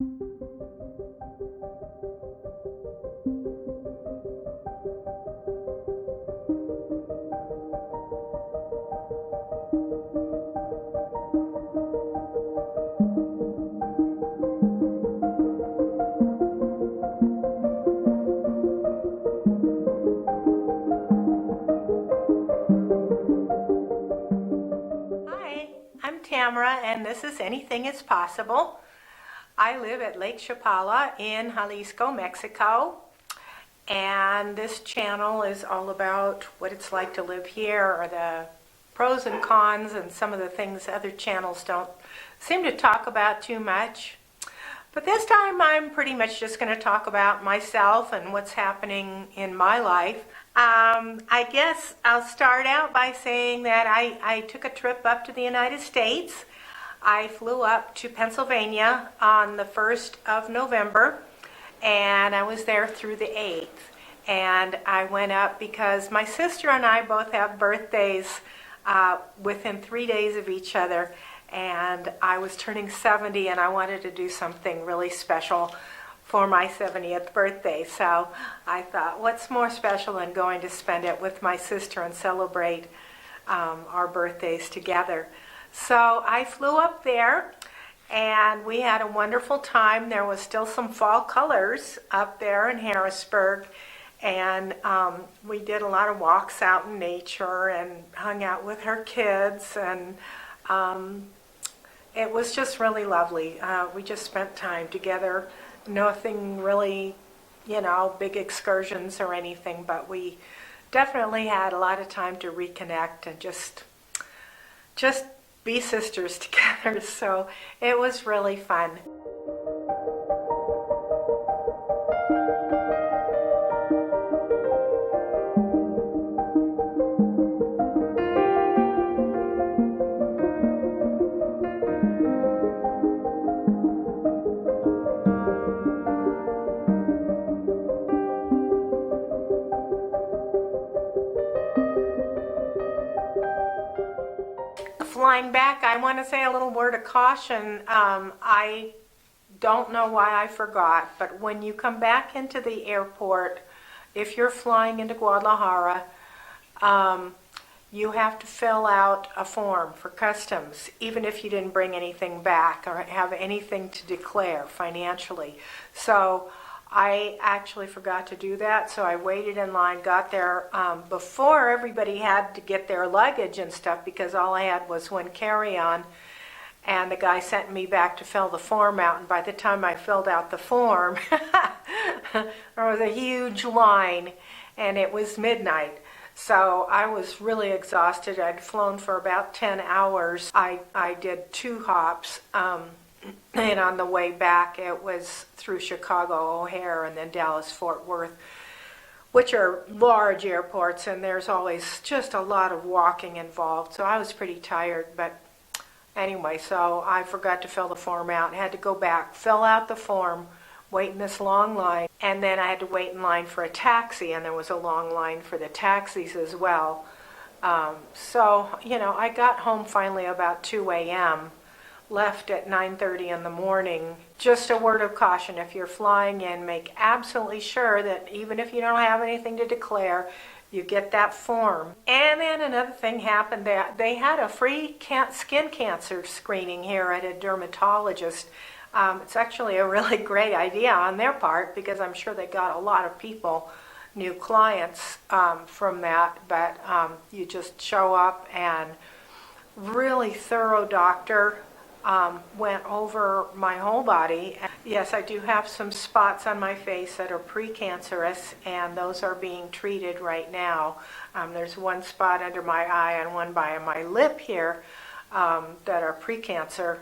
Hi, I'm Tamara, and this is Anything is Possible. I live at Lake Chapala in Jalisco, Mexico, and this channel is all about what it's like to live here, or the pros and cons, and some of the things other channels don't seem to talk about too much. But this time I'm pretty much just going to talk about myself and what's happening in my life. I guess I'll start out by saying that I took a trip up to the United States. I flew up to Pennsylvania on the 1st of November, and I was there through the 8th. And I went up because my sister and I both have birthdays within 3 days of each other. And I was turning 70, and I wanted to do something really special for my 70th birthday. So I thought, what's more special than going to spend it with my sister and celebrate our birthdays together? So I flew up there, and we had a wonderful time. There was still some fall colors up there in Harrisburg, and we did a lot of walks out in nature and hung out with her kids, and it was just really lovely. We just spent time together. Nothing really, big excursions or anything, but we definitely had a lot of time to reconnect and just be sisters together. So it was really fun. Flying back, I want to say a little word of caution. I don't know why I forgot, but when you come back into the airport, if you're flying into Guadalajara, you have to fill out a form for customs, even if you didn't bring anything back or have anything to declare financially. So I actually forgot to do that, so I waited in line, got there before everybody had to get their luggage and stuff, because all I had was one carry-on, and the guy sent me back to fill the form out, and by the time I filled out the form, there was a huge line, and it was midnight. So I was really exhausted. I'd flown for about 10 hours. I did 2 hops. And on the way back, it was through Chicago O'Hare and then Dallas Fort Worth, which are large airports, and there's always just a lot of walking involved. So I was pretty tired, but anyway, so I forgot to fill the form out. I had to go back, fill out the form, wait in this long line, and then I had to wait in line for a taxi, and there was a long line for the taxis as well. So I got home finally about 2 a.m., left at 9:30 in the morning. Just a word of caution, if you're flying in, make absolutely sure that even if you don't have anything to declare, you get that form. And then another thing happened, that they had a free skin cancer screening here at a dermatologist. It's actually a really great idea on their part, because I'm sure they got a lot of people, new clients from that. But you just show up, and really thorough doctor went over my whole body. Yes, I do have some spots on my face that are precancerous, and those are being treated right now. There's one spot under my eye and one by my lip here that are precancer.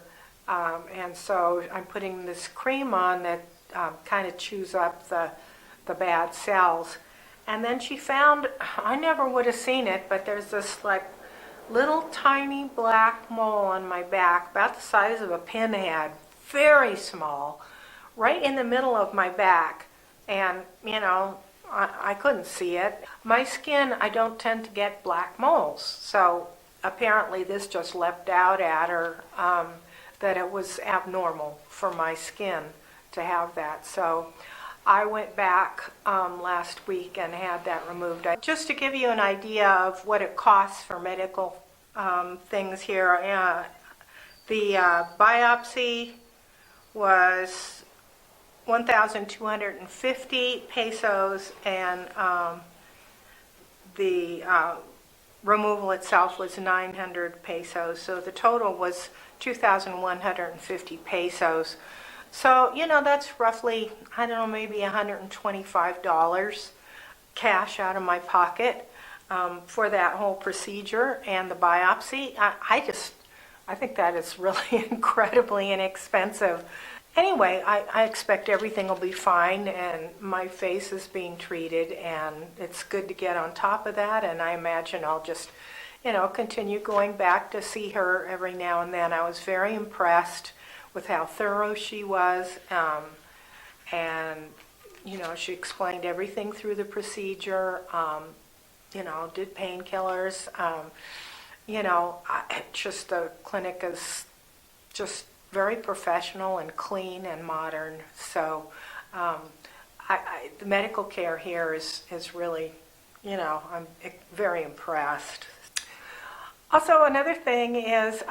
And so I'm putting this cream on that kind of chews up the bad cells. And then she found, I never would have seen it, but there's this little tiny black mole on my back, about the size of a pinhead, very small, right in the middle of my back. And, I couldn't see it. My skin, I don't tend to get black moles. So apparently this just leapt out at her, that it was abnormal for my skin. to have that. So I went back last week and had that removed. Just to give you an idea of what it costs for medical things here, the biopsy was 1,250 pesos, and the removal itself was 900 pesos. So the total was 2,150 pesos. So, that's roughly, I don't know, maybe $125 cash out of my pocket for that whole procedure and the biopsy. I think that is really incredibly inexpensive. Anyway, I expect everything will be fine, and my face is being treated, and it's good to get on top of that, and I imagine I'll just, continue going back to see her every now and then. I was very impressed with how thorough she was, and, she explained everything through the procedure, did painkillers, just the clinic is just very professional and clean and modern. So the medical care here is really, I'm very impressed. Also, another thing is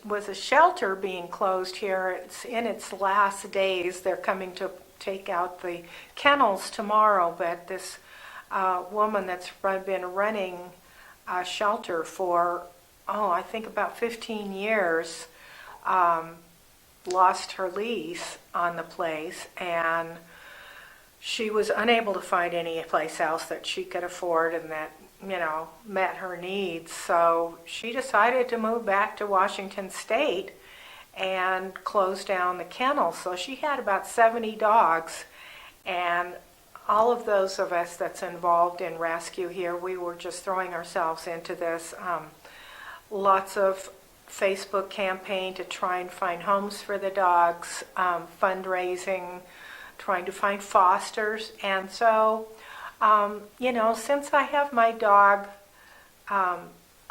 was a shelter being closed here. It's in its last days. They're coming to take out the kennels tomorrow, but this woman that's been running a shelter for, I think about 15 years, lost her lease on the place, and she was unable to find any place else that she could afford and that met her needs. So she decided to move back to Washington State and close down the kennel. So she had about 70 dogs, and all of those of us that's involved in rescue here, we were just throwing ourselves into this. Lots of Facebook campaign to try and find homes for the dogs, fundraising, trying to find fosters. And so, since I have my dog,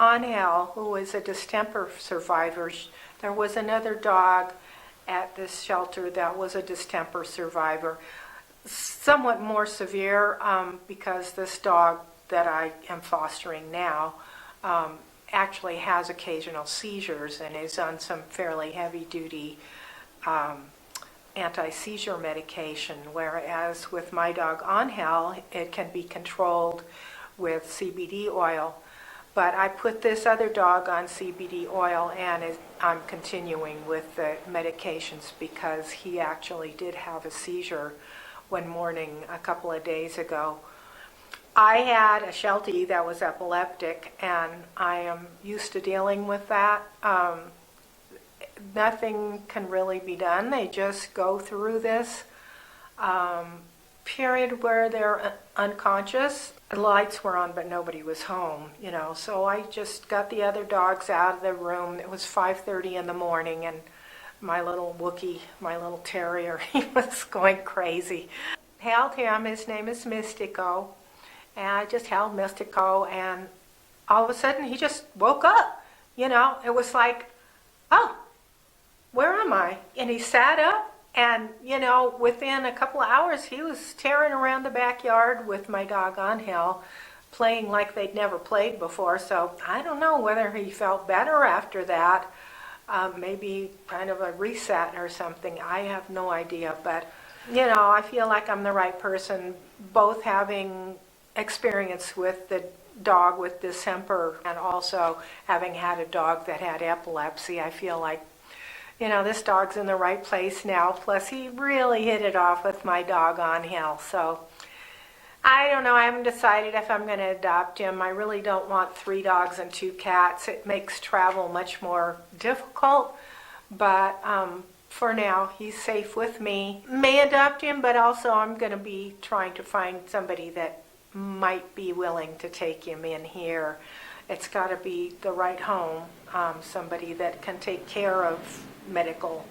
Angel, who is a distemper survivor, there was another dog at this shelter that was a distemper survivor. Somewhat more severe because this dog that I am fostering now actually has occasional seizures and is on some fairly heavy-duty anti-seizure medication, whereas with my dog Angel, it can be controlled with CBD oil. But I put this other dog on CBD oil, and I'm continuing with the medications because he actually did have a seizure one morning a couple of days ago. I had a Sheltie that was epileptic, and I am used to dealing with that. Nothing can really be done. They just go through this period where they're unconscious. The lights were on, but nobody was home, So I just got the other dogs out of the room. It was 5:30 in the morning, and my little Wookiee, my little terrier, he was going crazy. Held him. His name is Mystico. And I just held Mystico, and all of a sudden he just woke up. It was like, oh, where am I? And he sat up, and, within a couple of hours, he was tearing around the backyard with my dog Angel, playing like they'd never played before. So I don't know whether he felt better after that, maybe kind of a reset or something. I have no idea. But, I feel like I'm the right person, both having experience with the dog with distemper and also having had a dog that had epilepsy. I feel like, this dog's in the right place now. Plus, he really hit it off with my dog Angel. So I don't know. I haven't decided if I'm going to adopt him. I really don't want 3 dogs and 2 cats. It makes travel much more difficult. But for now, he's safe with me. May adopt him, but also I'm going to be trying to find somebody that might be willing to take him in here. It's got to be the right home, somebody that can take care of medical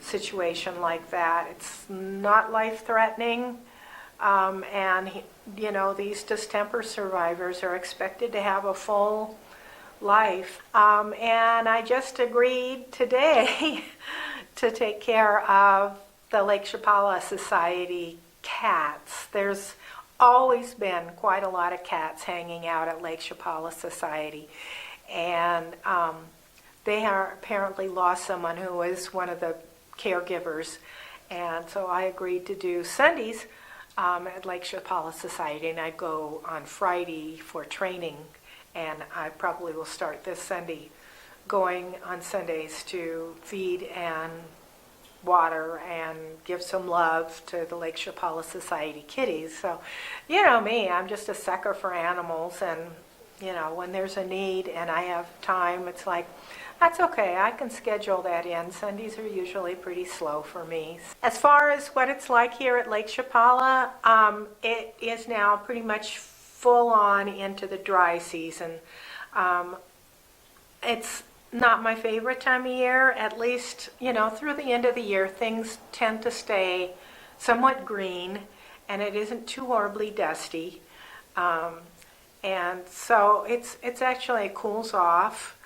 situation like that. It's not life-threatening, and these distemper survivors are expected to have a full life. And I just agreed today to take care of the Lake Chapala Society cats. There's always been quite a lot of cats hanging out at Lake Chapala Society. And they are apparently lost someone who was one of the caregivers. And so I agreed to do Sundays at Lake Chapala Society, and I'd go on Friday for training, and I probably will start this Sunday going on Sundays to feed and water and give some love to the Lake Chapala Society kitties. So, you know me, I'm just a sucker for animals, and you know, when there's a need and I have time, it's like, that's okay, I can schedule that in. Sundays are usually pretty slow for me. As far as what it's like here at Lake Chapala, it is now pretty much full on into the dry season. It's not my favorite time of year, at least, you know, through the end of the year, things tend to stay somewhat green, and it isn't too horribly dusty. And so it's actually, it cools off.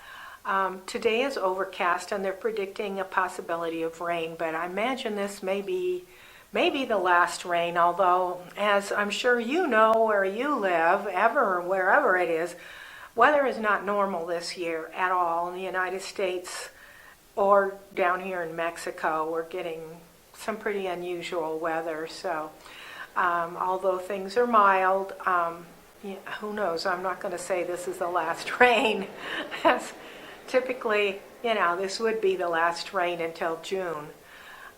Today is overcast, and they're predicting a possibility of rain, but I imagine this may be the last rain, although, as I'm sure you know where you live, ever, wherever it is, weather is not normal this year at all in the United States or down here in Mexico. We're getting some pretty unusual weather, so although things are mild, yeah, who knows? I'm not going to say this is the last rain. Typically, you know, this would be the last rain until June.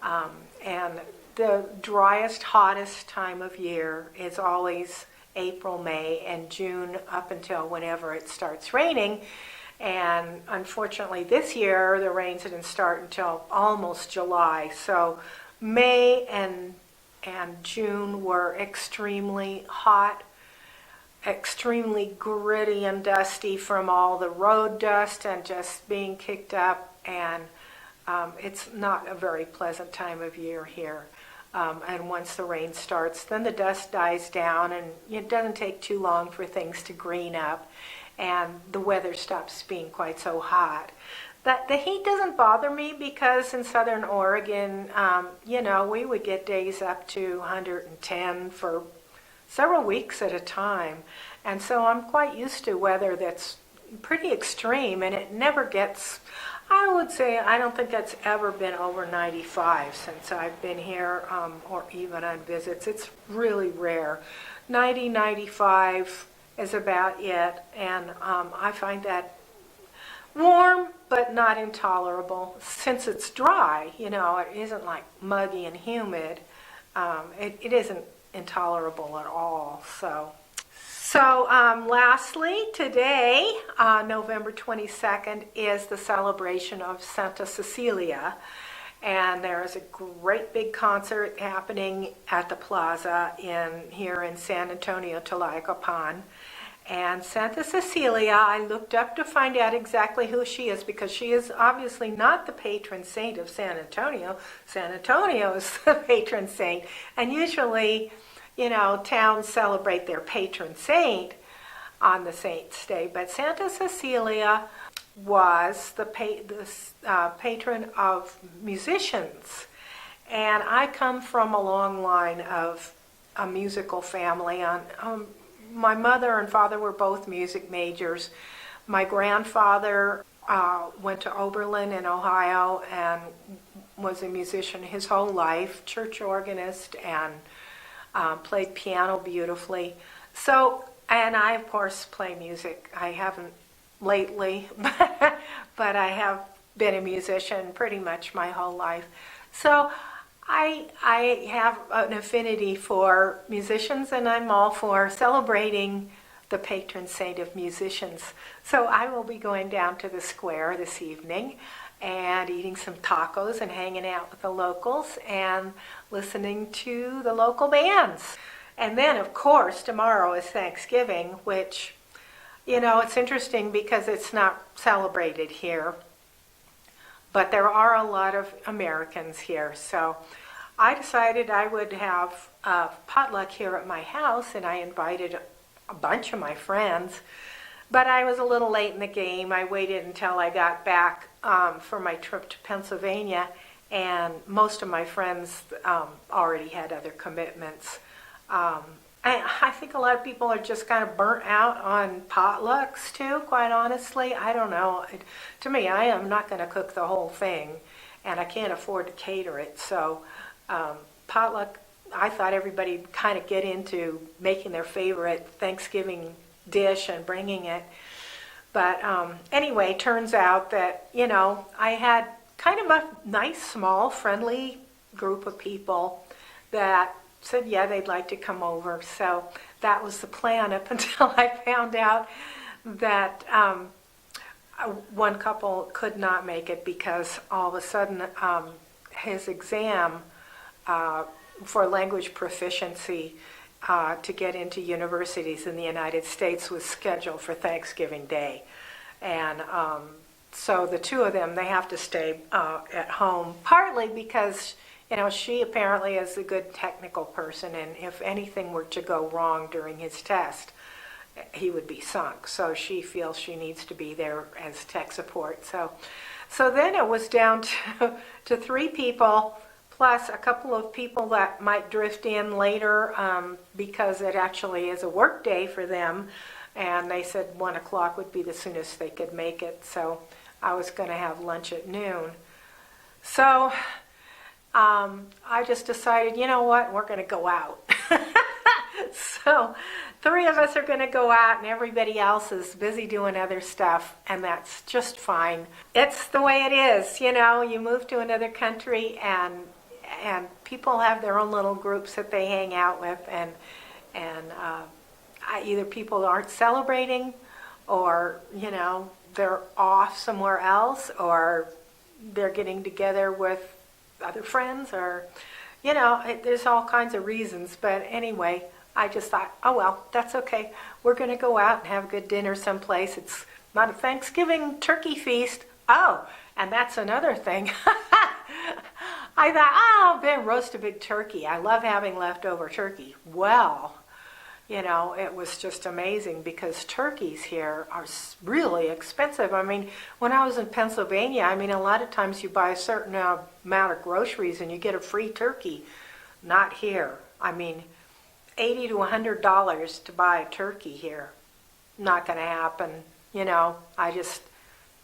And the driest, hottest time of year is always April, May, and June up until whenever it starts raining. And unfortunately this year the rains didn't start until almost July. So May and June were extremely hot, extremely gritty and dusty from all the road dust and just being kicked up, and it's not a very pleasant time of year here. And once the rain starts, then the dust dies down, and it doesn't take too long for things to green up, and the weather stops being quite so hot. The heat doesn't bother me because in southern Oregon, you know, we would get days up to 110 for several weeks at a time. And so I'm quite used to weather that's pretty extreme, and it never gets, I would say, I don't think that's ever been over 95 since I've been here, or even on visits. It's really rare. 90, 95 is about it, and I find that warm but not intolerable. Since it's dry, you know, it isn't like muggy and humid. It isn't intolerable at all. So lastly, today, November 22nd, is the celebration of Santa Cecilia, and there is a great big concert happening at the plaza here in San Antonio, Tlacopan. And Santa Cecilia, I looked up to find out exactly who she is, because she is obviously not the patron saint of San Antonio. San Antonio is the patron saint, and usually, you know, towns celebrate their patron saint on the saint's day, but Santa Cecilia was the patron of musicians. And I come from a long line of a musical family. My mother and father were both music majors. My grandfather went to Oberlin in Ohio and was a musician his whole life, church organist, and played piano beautifully. So, and I, of course, play music. I haven't lately, but I have been a musician pretty much my whole life. So I have an affinity for musicians, and I'm all for celebrating the patron saint of musicians. So I will be going down to the square this evening and eating some tacos and hanging out with the locals and listening to the local bands. And then, of course, tomorrow is Thanksgiving, which, you know, it's interesting because it's not celebrated here, but there are a lot of Americans here. So I decided I would have a potluck here at my house, and I invited a bunch of my friends. But I was a little late in the game. I waited until I got back for my trip to Pennsylvania, and most of my friends already had other commitments. I think a lot of people are just kind of burnt out on potlucks too, quite honestly. I don't know. To me, I am not going to cook the whole thing, and I can't afford to cater it. So potluck, I thought everybody would kind of get into making their favorite Thanksgiving dish and bringing it. But anyway, turns out that, I had kind of a nice, small, friendly group of people that said, yeah, they'd like to come over. So that was the plan up until I found out that one couple could not make it because all of a sudden his exam for language proficiency to get into universities in the United States was scheduled for Thanksgiving Day. And so the two of them, they have to stay at home, partly because she apparently is a good technical person, and if anything were to go wrong during his test, he would be sunk. So she feels she needs to be there as tech support. So then it was down to 3 people, plus a couple of people that might drift in later because it actually is a work day for them. And they said 1 o'clock would be the soonest they could make it. So I was going to have lunch at noon. So I just decided, you know what, we're going to go out. So 3 of us are going to go out and everybody else is busy doing other stuff, and that's just fine. It's the way it is, you move to another country and people have their own little groups that they hang out with, and either people aren't celebrating or, they're off somewhere else, or they're getting together with other friends, or, there's all kinds of reasons. But anyway, I just thought, oh, well, that's okay. We're going to go out and have a good dinner someplace. It's not a Thanksgiving turkey feast. Oh, and that's another thing. I thought, Ben, roast a big turkey. I love having leftover turkey. Well, it was just amazing because turkeys here are really expensive. I mean, when I was in Pennsylvania, a lot of times you buy a certain amount of groceries and you get a free turkey. Not here. $80 to $100 to buy a turkey here. Not going to happen.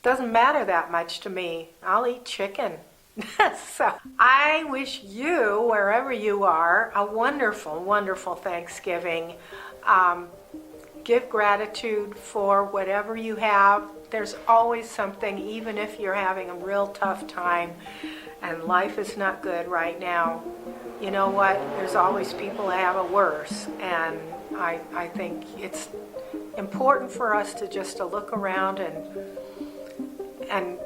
Doesn't matter that much to me. I'll eat chicken. So I wish you, wherever you are, a wonderful, wonderful Thanksgiving. Give gratitude for whatever you have. There's always something, even if you're having a real tough time and life is not good right now. You know what? There's always people that have it worse. And I think it's important for us to look around and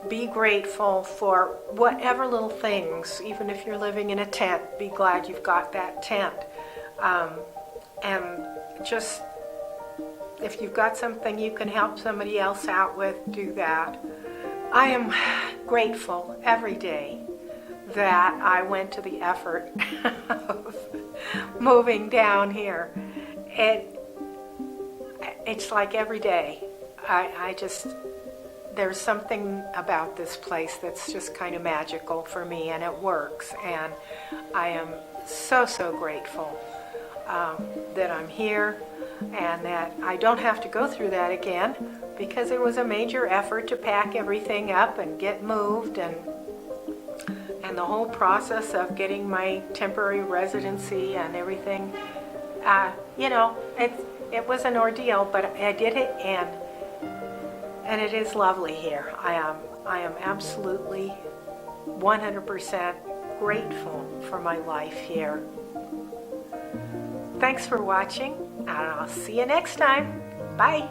be grateful for whatever little things. Even if you're living in a tent, be glad you've got that tent. And just, if you've got something you can help somebody else out with, do that. I am grateful every day that I went to the effort of moving down here. It's like every day. There's something about this place that's just kind of magical for me, and it works. And I am so, so grateful that I'm here and that I don't have to go through that again, because it was a major effort to pack everything up and get moved, and the whole process of getting my temporary residency and everything. It was an ordeal, but I did it, and it is lovely here. I am absolutely 100% grateful for my life here. Thanks for watching, and I'll see you next time. Bye.